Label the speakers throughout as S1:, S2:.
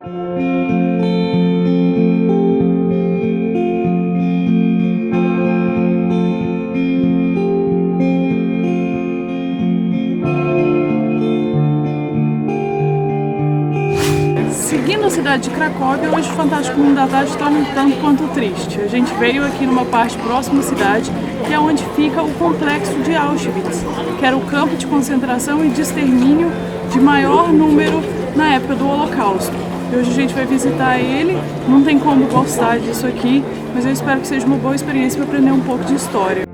S1: Seguindo a cidade de Cracóvia, hoje o Fantástico Mundo da Tarde está um tanto quanto triste. A gente veio aqui numa parte próxima à cidade, que é onde fica o complexo de Auschwitz, que era o campo de concentração e de extermínio de maior número na época do Holocausto. E hoje a gente vai visitar ele, não tem como gostar disso aqui, mas eu espero que seja uma boa experiência para aprender um pouco de história.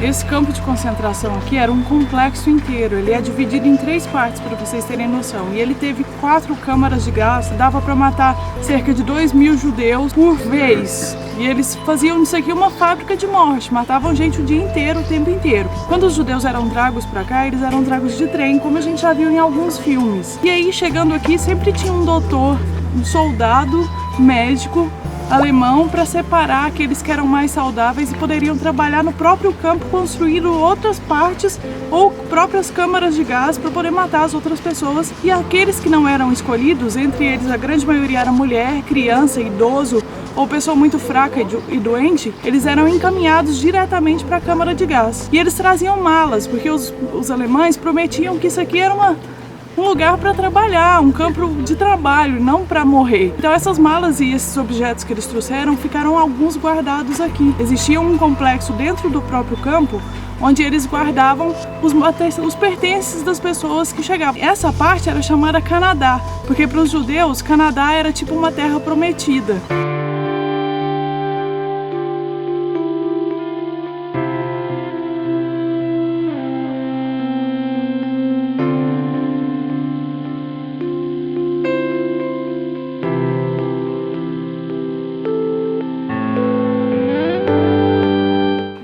S1: Esse campo de concentração aqui era um complexo inteiro, ele é dividido em 3 partes para vocês terem noção. E ele teve 4 câmaras de gás, dava para matar cerca de 2.000 judeus por vez. E eles faziam isso aqui uma fábrica de morte, matavam gente o dia inteiro, o tempo inteiro. Quando os judeus eram tragos para cá, eles eram tragos de trem, como a gente já viu em alguns filmes. E aí, chegando aqui, sempre tinha um doutor, um soldado, médico, alemão para separar aqueles que eram mais saudáveis e poderiam trabalhar no próprio campo construindo outras partes ou próprias câmaras de gás para poder matar as outras pessoas. E aqueles que não eram escolhidos, entre eles a grande maioria era mulher, criança, idoso ou pessoa muito fraca e doente, eles eram encaminhados diretamente para a câmara de gás. E eles traziam malas, porque os alemães prometiam que isso aqui era um lugar para trabalhar, um campo de trabalho, não para morrer. Então essas malas e esses objetos que eles trouxeram ficaram alguns guardados aqui. Existia um complexo dentro do próprio campo onde eles guardavam os pertences das pessoas que chegavam. Essa parte era chamada Canadá, porque para os judeus Canadá era tipo uma terra prometida.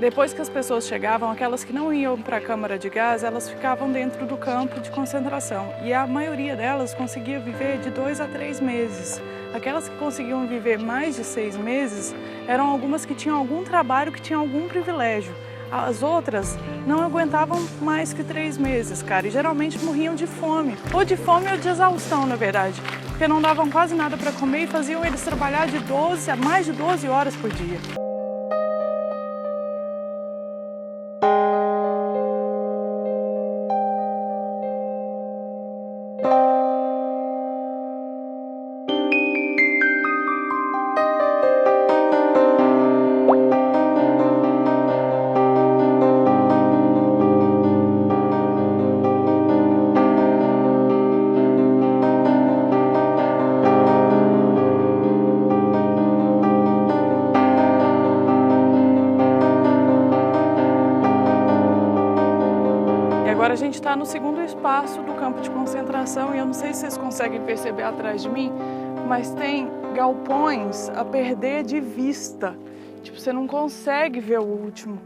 S1: Depois que as pessoas chegavam, aquelas que não iam para a câmara de gás, elas ficavam dentro do campo de concentração. E a maioria delas conseguia viver de 2 a 3 meses. Aquelas que conseguiam viver mais de 6 meses eram algumas que tinham algum trabalho, que tinham algum privilégio. As outras não aguentavam mais que 3 meses, cara, e geralmente morriam de fome. Ou de fome ou de exaustão, na verdade. Porque não davam quase nada para comer e faziam eles trabalhar de 12 a mais de 12 horas por dia. Agora a gente está no segundo espaço do campo de concentração e eu não sei se vocês conseguem perceber atrás de mim, mas tem galpões a perder de vista. Tipo, você não consegue ver o último.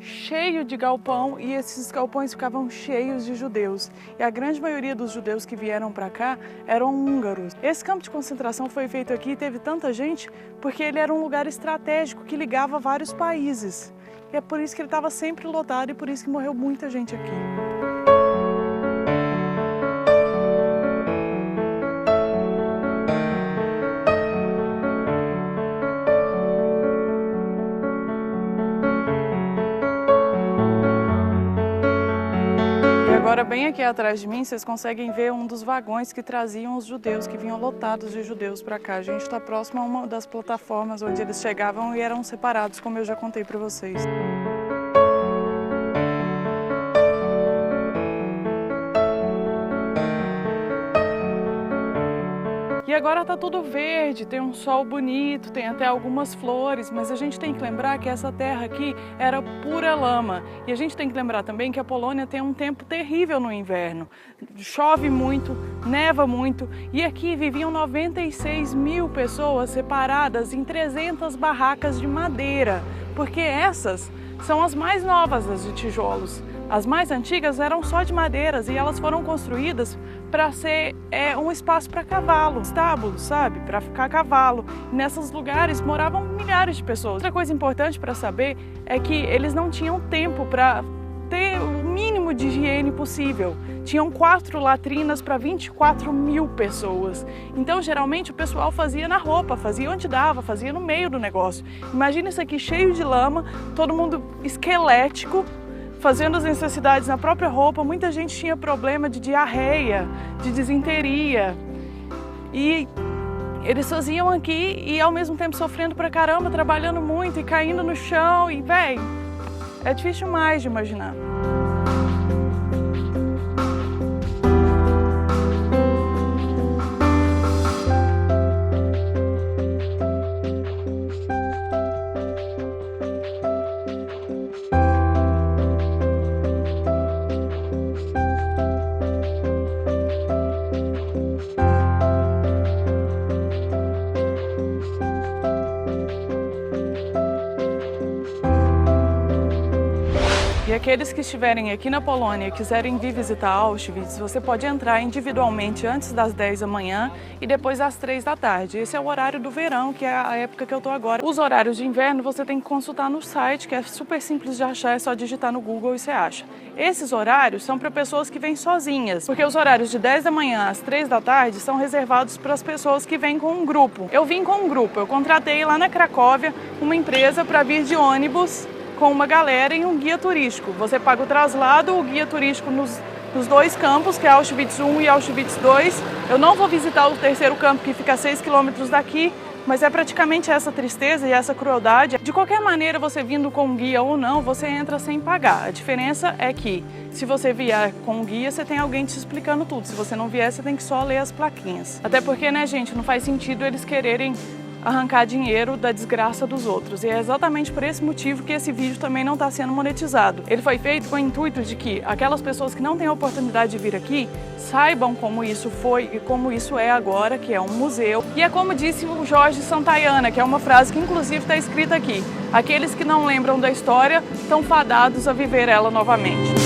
S1: Cheio de galpão, e esses galpões ficavam cheios de judeus. E a grande maioria dos judeus que vieram para cá eram húngaros. Esse campo de concentração foi feito aqui e teve tanta gente porque ele era um lugar estratégico que ligava vários países. E é por isso que ele estava sempre lotado e por isso que morreu muita gente aqui. Agora, bem aqui atrás de mim, vocês conseguem ver um dos vagões que traziam os judeus, que vinham lotados de judeus para cá. A gente está próximo a uma das plataformas onde eles chegavam e eram separados, como eu já contei para vocês. E agora tá tudo verde, tem um sol bonito, tem até algumas flores, mas a gente tem que lembrar que essa terra aqui era pura lama. E a gente tem que lembrar também que a Polônia tem um tempo terrível no inverno. Chove muito, neva muito, e aqui viviam 96 mil pessoas separadas em 300 barracas de madeira, porque essas são as mais novas, as de tijolos. As mais antigas eram só de madeiras e elas foram construídas para ser um espaço para cavalo, estábulo, sabe? Para ficar cavalo. E nesses lugares moravam milhares de pessoas. Outra coisa importante para saber é que eles não tinham tempo para ter o mínimo de higiene possível. Tinham 4 latrinas para 24 mil pessoas. Então, geralmente, o pessoal fazia na roupa, fazia onde dava, fazia no meio do negócio. Imagina isso aqui cheio de lama, todo mundo esquelético, fazendo as necessidades na própria roupa. Muita gente tinha problema de diarreia, de disenteria. E eles faziam aqui e ao mesmo tempo sofrendo pra caramba, trabalhando muito e caindo no chão. E, véi, é difícil demais de imaginar. E aqueles que estiverem aqui na Polônia e quiserem vir visitar Auschwitz, você pode entrar individualmente antes das 10 da manhã e depois às 3 da tarde. Esse é o horário do verão, que é a época que eu tô agora. Os horários de inverno você tem que consultar no site, que é super simples de achar, é só digitar no Google e você acha. Esses horários são para pessoas que vêm sozinhas, porque os horários de 10 da manhã às 3 da tarde são reservados para as pessoas que vêm com um grupo. Eu vim com um grupo, eu contratei lá na Cracóvia uma empresa para vir de ônibus com uma galera e um guia turístico. Você paga o traslado, o guia turístico nos 2 campos, que é Auschwitz I e Auschwitz II. Eu não vou visitar o terceiro campo, que fica a 6 quilômetros daqui, mas é praticamente essa tristeza e essa crueldade. De qualquer maneira, você vindo com um guia ou não, você entra sem pagar. A diferença é que, se você vier com um guia, você tem alguém te explicando tudo. Se você não vier, você tem que só ler as plaquinhas. Até porque, né, gente, não faz sentido eles quererem arrancar dinheiro da desgraça dos outros. E é exatamente por esse motivo que esse vídeo também não está sendo monetizado. Ele foi feito com o intuito de que aquelas pessoas que não têm a oportunidade de vir aqui saibam como isso foi e como isso é agora, que é um museu. E é como disse o Jorge Santayana, que é uma frase que inclusive está escrita aqui: aqueles que não lembram da história estão fadados a viver ela novamente.